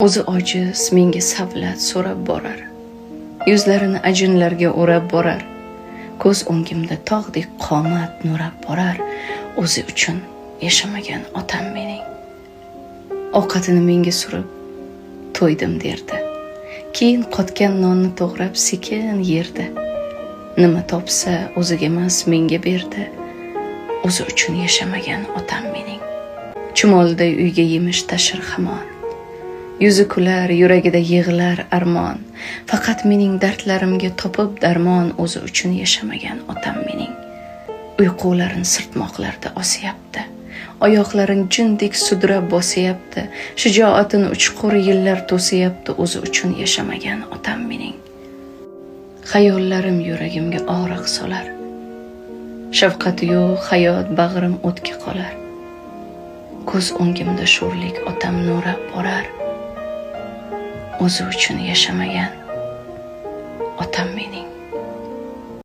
O'zi ojiz menga savlat so'rab borar. Yuzlarini ajinlarga o'rab borar. Ko'z o'ngimda tog'dek qomat nurab borar. O'zi uchun yashamagan otam mening. Ovqatini menga surib to'ydim derdi. Keyin qotgan nonni to'g'rab sekin yerdi. Nima topsa o'ziga emas menga berdi. O'zi uchun yashamagan otam mening. Chumolday uyga yemish tashir hamon. Yuzi kular, yuragida yig'lar armon. Faqat mening dardlarimga topib darmon. O'zi uchun yashamagan otam mening. Uyqularin sirtmoqlarda osyapti. Oyoqlaring jindek sudrab bosyapti. Shijoatini uchqur yillar to'siyapti. O'zi uchun yashamagan otam mening. Xayollarim yuragimga og'riq solar. Shafqati yo'q hayot bag'rim o'tga qolar. Ko'z o'ngimda sho'rlik otam nurab borar. O'zi uchun yashamagan otam mening.